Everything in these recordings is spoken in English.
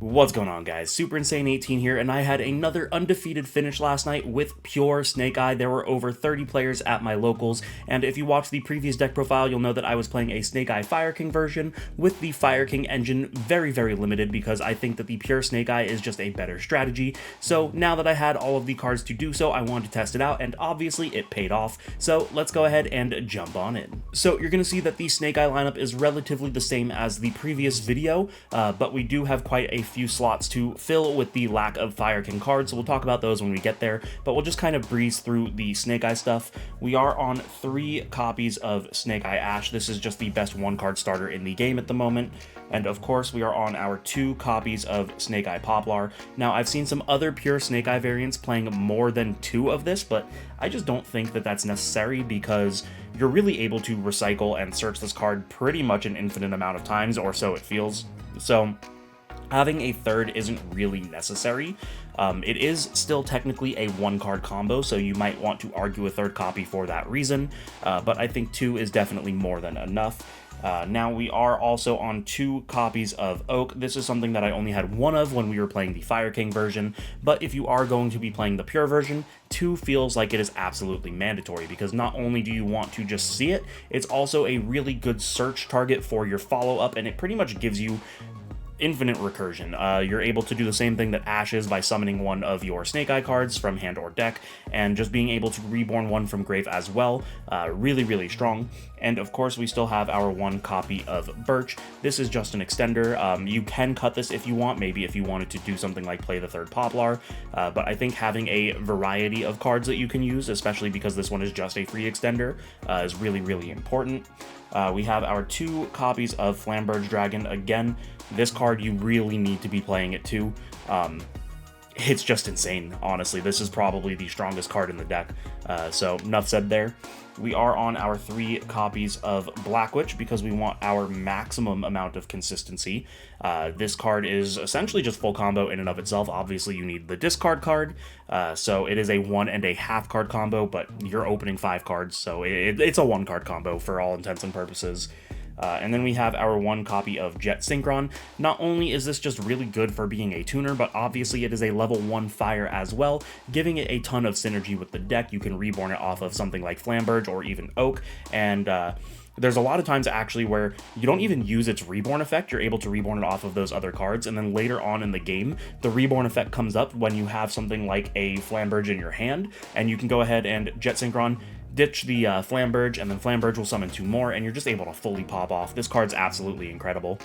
What's going on, guys? Super Insane 18 here, and I had another undefeated finish last night with pure Snake Eye. There were over 30 players at my locals, and if you watch the previous deck profile, you'll know that I was playing a Snake Eye Fire King version with the Fire King engine very limited because I think that the pure Snake Eye is just a better strategy. So now that I had all of the cards to do so, I wanted to test it out, and obviously it paid off. So let's go ahead and jump on in. So you're going to see that the Snake Eye lineup is relatively the same as the previous video, but we do have quite a few slots to fill with the lack of Fire King cards, so we'll talk about those when we get there, but we'll just kind of breeze through the Snake Eye stuff. We are on 3 copies of Snake Eye Ash. This is just the best 1-card starter in the game at the moment. And of course, we are on our 2 copies of Snake Eye Poplar. Now, I've seen some other pure Snake Eye variants playing more than 2 of this, but I just don't think that that's necessary because you're really able to recycle and search this card pretty much an infinite amount of times, or so it feels. So having a third isn't really necessary. It is still technically a 1-card combo, so you might want to argue a third copy for that reason, but I think 2 is definitely more than enough. Now we are also on 2 copies of Oak. This is something that I only had 1 of when we were playing the Fire King version, but if you are going to be playing the pure version, 2 feels like it is absolutely mandatory because not only do you want to just see it, it's also a really good search target for your follow-up, and it pretty much gives you infinite recursion. You're able to do the same thing that Ash is by summoning one of your Snake Eye cards from hand or deck, and just being able to reborn one from grave as well. Really strong. And of course, we still have our 1 copy of Birch. This is just an extender. You can cut this if you want, maybe if you wanted to do something like play the 3rd Poplar, but I think having a variety of cards that you can use, especially because this one is just a free extender, is really important. We have our 2 copies of Flamberge Dragon. Again, this card, you really need to be playing it too. It's just insane, honestly. This is probably the strongest card in the deck. So enough said there. We are on our 3 copies of Black Witch because we want our maximum amount of consistency. This card is essentially just full combo in and of itself. Obviously, you need the discard card, so it is a 1.5 card combo, but you're opening 5 cards, so it's a 1-card combo for all intents and purposes. And then we have our 1 copy of Jet Synchron. Not only is this just really good for being a tuner, but obviously it is a level 1 fire as well, giving it a ton of synergy with the deck. You can reborn it off of something like Flamberge or even Oak, and there's a lot of times actually where you don't even use its reborn effect. You're able to reborn it off of those other cards, and then later on in the game, the reborn effect comes up when you have something like a Flamberge in your hand, and you can go ahead and Jet Synchron, ditch the Flamberge, and then Flamberge will summon 2 more, and you're just able to fully pop off. This card's absolutely incredible.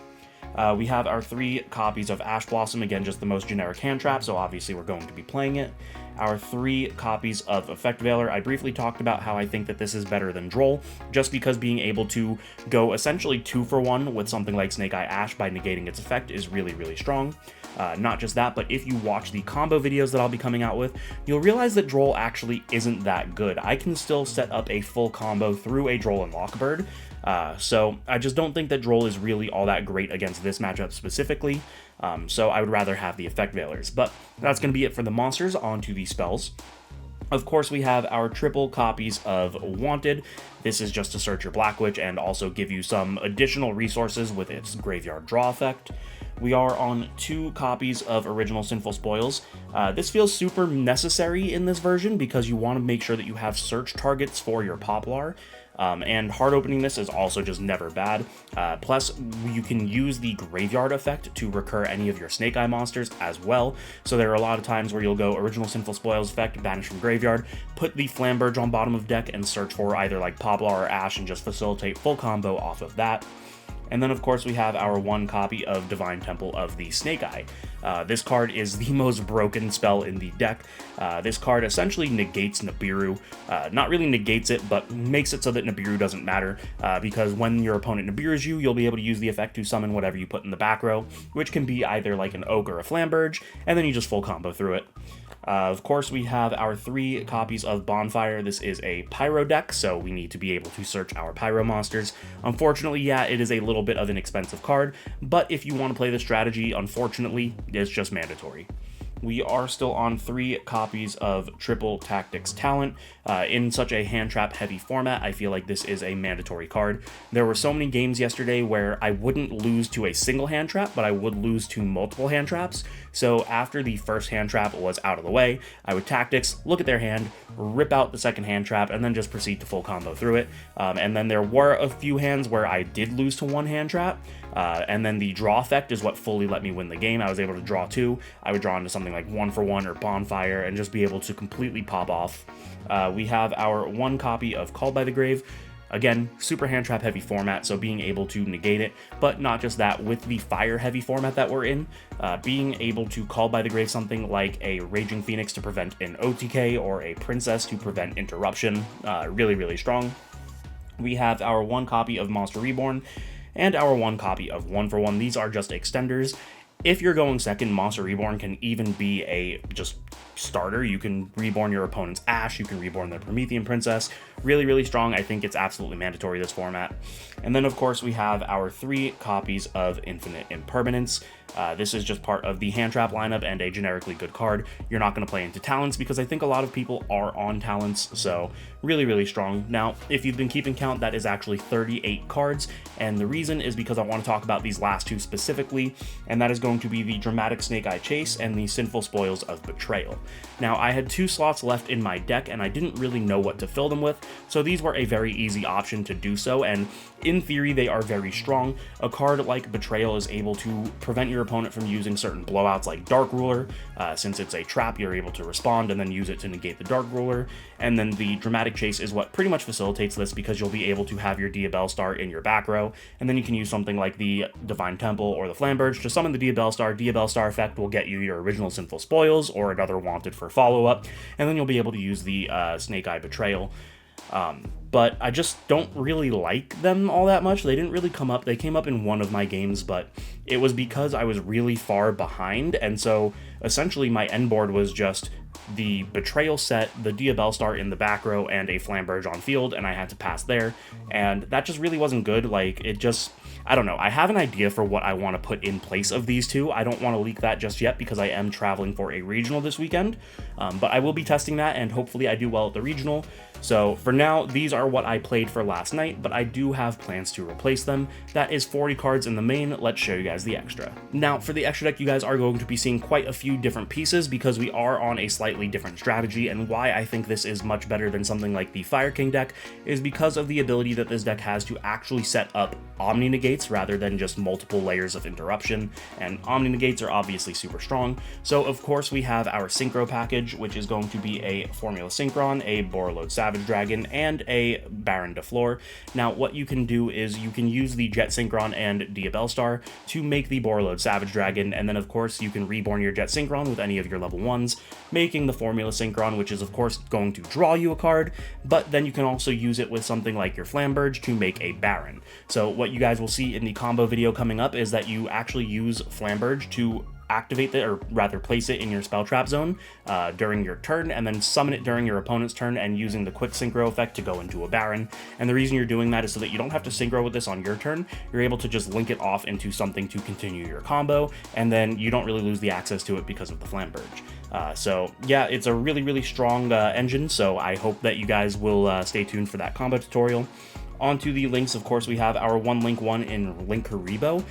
We have our 3 copies of Ash Blossom, again, just the most generic hand trap, so obviously we're going to be playing it. Our 3 copies of Effect Veiler. I briefly talked about how I think that this is better than Droll, just because being able to go essentially 2 for 1 with something like Snake Eye Ash by negating its effect is really strong. Not just that, but if you watch the combo videos that I'll be coming out with, you'll realize that Droll actually isn't that good. I can still set up a full combo through a Droll and Lockbird, so I just don't think that Droll is really all that great against this matchup specifically, so I would rather have the Effect Veilers. But that's going to be it for the monsters. On to the spells. Of course, we have our triple copies of Wanted. This is just to search your Black Witch and also give you some additional resources with its graveyard draw effect. We are on 2 copies of Original Sinful Spoils. This feels super necessary in this version because you want to make sure that you have search targets for your Poplar. And hard opening this is also just never bad. Plus, you can use the graveyard effect to recur any of your Snake Eye monsters as well. So there are a lot of times where you'll go Original Sinful Spoils effect, banish from graveyard, put the Flamberge on bottom of deck, and search for either like Poplar or Ash and just facilitate full combo off of that. And then, of course, we have our 1 copy of Divine Temple of the Snake Eye. This card is the most broken spell in the deck. This card essentially negates Nibiru. Not really negates it, but makes it so that Nibiru doesn't matter, because when your opponent Nibirus you, you'll be able to use the effect to summon whatever you put in the back row, which can be either like an Oak or a Flamberge, and then you just full combo through it. Of course, we have our 3 copies of Bonfire. This is a Pyro deck, so we need to be able to search our Pyro monsters. Unfortunately, yeah, it is a little bit of an expensive card, but if you want to play the strategy, unfortunately, it's just mandatory. we are still on 3 copies of Triple Tactics Talent. In such a hand trap heavy format, I feel like this is a mandatory card. There were so many games yesterday where I wouldn't lose to a single hand trap, but I would lose to multiple hand traps. So after the first hand trap was out of the way, I would tactics, look at their hand, rip out the second hand trap, and then just proceed to full combo through it. And then there were a few hands where I did lose to one hand trap, and then the draw effect is what fully let me win the game. I was able to draw 2. I would draw into something like 1-for-1 or Bonfire and just be able to completely pop off. We have our 1 copy of Called by the Grave. Again, super hand trap heavy format, so being able to negate it, but not just that, with the fire heavy format that we're in, being able to call by the grave something like a Raging Phoenix to prevent an OTK or a Princess to prevent interruption, really, really strong. We have our 1 copy of Monster Reborn and our 1 copy of 1-for-1. These are just extenders. If you're going second, Monster Reborn can even be a just starter. You can reborn your opponent's Ashe, you can reborn their Promethean Princess. Really, really strong. I think it's absolutely mandatory, this format. And then, of course, we have our 3 copies of Infinite Impermanence. This is just part of the hand trap lineup and a generically good card. You're not going to play into talents because I think a lot of people are on talents, so really, really strong. Now, if you've been keeping count, that is actually 38 cards, and the reason is because I want to talk about these last 2 specifically, and that is going to be the Dramatic Snake Eye Chase and the Sinful Spoils of Betrayal. Now, I had 2 slots left in my deck, and I didn't really know what to fill them with, so these were a very easy option to do so, and in theory, they are very strong. A card like Betrayal is able to prevent your opponent from using certain blowouts like Dark Ruler. Since it's a trap, you're able to respond and then use it to negate the Dark Ruler. And then the Dramatic Chase is what pretty much facilitates this, because you'll be able to have your Diabell Star in your back row, and then you can use something like the Divine Temple or the Flamberge to summon the Diabell Star. Diabell Star effect will get you your original Sinful Spoils or another Wanted for follow-up, and then you'll be able to use the Snake Eye Betrayal. But I just don't really like them all that much. They didn't really come up. They came up in one of my games, but it was because I was really far behind, and so essentially my end board was just the Betrayal set, the Diabell Star in the back row, and a Flamberge on field, and I had to pass there, and that just really wasn't good. Like, it just, I don't know. I have an idea for what I want to put in place of these 2. I don't want to leak that just yet because I am traveling for a regional this weekend, but I will be testing that, and hopefully I do well at the regional. So for now, these are what I played for last night, but I do have plans to replace them. That is 40 cards in the main. Let's show you guys the extra. Now, for the extra deck, you guys are going to be seeing quite a few different pieces because we are on a slightly different strategy, and why I think this is much better than something like the Fire King deck is because of the ability that this deck has to actually set up Omni Negates rather than just multiple layers of interruption, and Omni Negates are obviously super strong. So of course we have our Synchro package, which is going to be a Formula Synchron, a Borreload Savage Dragon, and a Baron de Fleur. Now what you can do is you can use the Jet Synchron and Diabell Star to make the Borreload Savage Dragon, and then of course you can reborn your Jet Synchron with any of your level 1s, making the Formula Synchron, which is of course going to draw you a card, but then you can also use it with something like your Flamberge to make a Baron. So what you guys will see in the combo video coming up is that you actually use Flamberge to activate it, or rather place it in your spell trap zone during your turn, and then summon it during your opponent's turn, and using the quick synchro effect to go into a Baron. And the reason you're doing that is so that you don't have to synchro with this on your turn. You're able to just link it off into something to continue your combo, and then you don't really lose the access to it because of the Flamberge. So yeah, it's a really, really strong engine, so I hope that you guys will stay tuned for that combo tutorial. Onto the links, of course, we have our 1 Link 1 in Linkuriboh.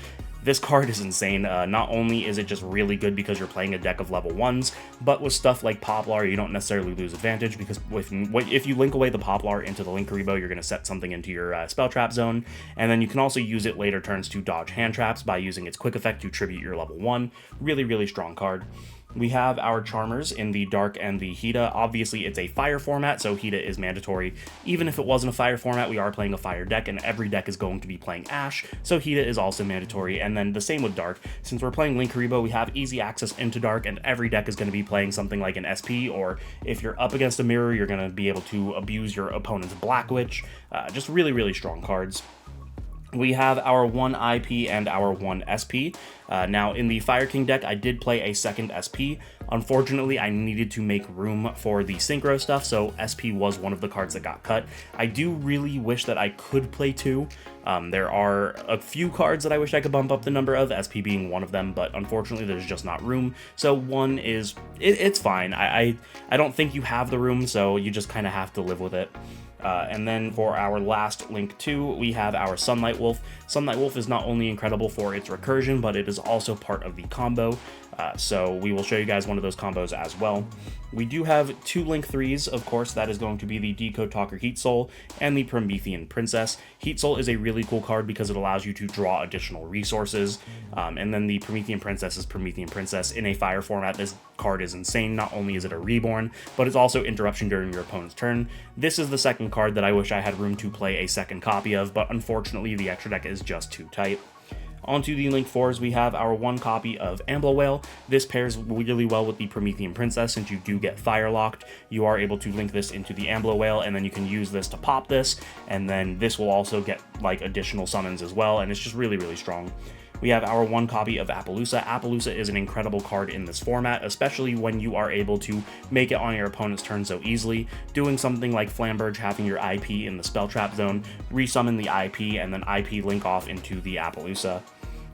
This card is insane. Not only is it just really good because you're playing a deck of level 1s, but with stuff like Poplar, you don't necessarily lose advantage, because if you link away the Poplar into the Linkuriboh, you're going to set something into your spell trap zone, and then you can also use it later turns to dodge hand traps by using its quick effect to tribute your level 1. Really, really strong card. We have our Charmers in the Dark and the Hida. Obviously, it's a Fire format, so Hida is mandatory. Even if it wasn't a Fire format, we are playing a Fire deck, and every deck is going to be playing Ashe, so Hida is also mandatory. And then the same with Dark. Since we're playing Linkuriboh, we have easy access into Dark, and every deck is going to be playing something like an SP, or if you're up against a Mirror, you're going to be able to abuse your opponent's Black Witch. Just really, really strong cards. We have our 1 IP and our 1 SP. Now, in the Fire King deck, I did play a second SP. Unfortunately, I needed to make room for the synchro stuff, so SP was one of the cards that got cut. I do really wish that I could play 2. There are a few cards that I wish I could bump up the number of, SP being one of them, but unfortunately there's just not room. So 1 is, it's fine. I don't think you have the room, so you just kind of have to live with it. And then for our last Link 2, we have our Sunlight Wolf. Sunlight Wolf is not only incredible for its recursion, but it is also part of the combo. So we will show you guys one of those combos as well. We do have 2 Link 3s, of course. That is going to be the Decode Talker Heat Soul and the Promethean Princess. Heat Soul is a really cool card because it allows you to draw additional resources. And then the Promethean Princess is Promethean Princess. In a fire format, this card is insane. Not only is it a reborn, but it's also interruption during your opponent's turn. This is the second card that I wish I had room to play a second copy of, but unfortunately the extra deck is just too tight. Onto the Link 4s, we have our 1 copy of Ambler Whale. This pairs really well with the Promethean Princess since you do get fire locked. You are able to link this into the Ambler Whale, and then you can use this to pop this, and then this will also get like additional summons as well, and it's just really strong. We have our 1 copy of Appaloosa. Appaloosa is an incredible card in this format, especially when you are able to make it on your opponent's turn so easily. Doing something like Flamberge, having your IP in the spell trap zone, resummon the IP, and then IP link off into the Appaloosa.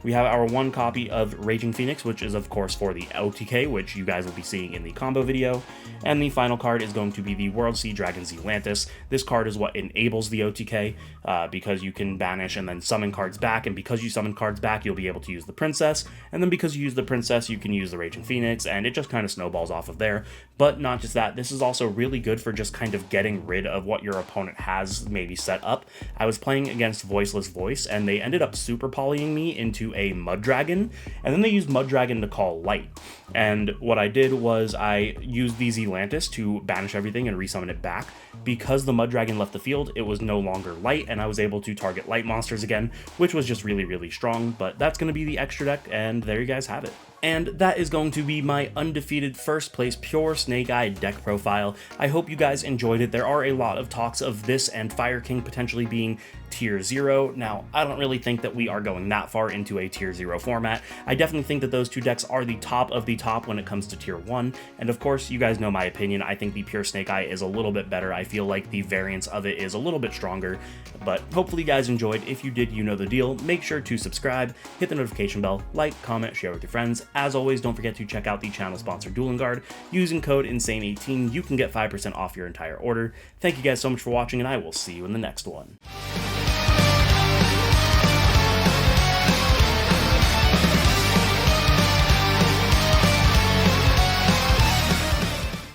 We have our 1 copy of Raging Phoenix, which is of course for the OTK, which you guys will be seeing in the combo video. And the final card is going to be the World Sea Dragon Zealantis. This card is what enables the OTK, because you can banish and then summon cards back, and because you summon cards back, you'll be able to use the Princess, and then because you use the Princess, you can use the Raging Phoenix, and it just kind of snowballs off of there. But not just that, this is also really good for just kind of getting rid of what your opponent has maybe set up. I was playing against Voiceless Voice, and they ended up super polying me into a Mud Dragon, and then they used Mud Dragon to call Light. And what I did was I used the Zealantis to banish everything and resummon it back. Because the Mud Dragon left the field, it was no longer Light, and I was able to target Light monsters again, which was just really strong. But that's going to be the extra deck, and there you guys have it. And that is going to be my undefeated first place pure Snake Eye deck profile. I hope you guys enjoyed it. There are a lot of talks of this and Fire King potentially being tier 0. Now, I don't really think that we are going that far into a tier 0 format. I definitely think that those 2 decks are the top of the top when it comes to tier 1. And of course, you guys know my opinion. I think the pure Snake Eye is a little bit better. I feel like the variance of it is a little bit stronger. But hopefully you guys enjoyed. If you did, you know the deal. Make sure to subscribe, hit the notification bell, like, comment, share with your friends. As always, don't forget to check out the channel sponsor Dueling Guard. Using code INSANE18, you can get 5% off your entire order. Thank you guys so much for watching, and I will see you in the next one.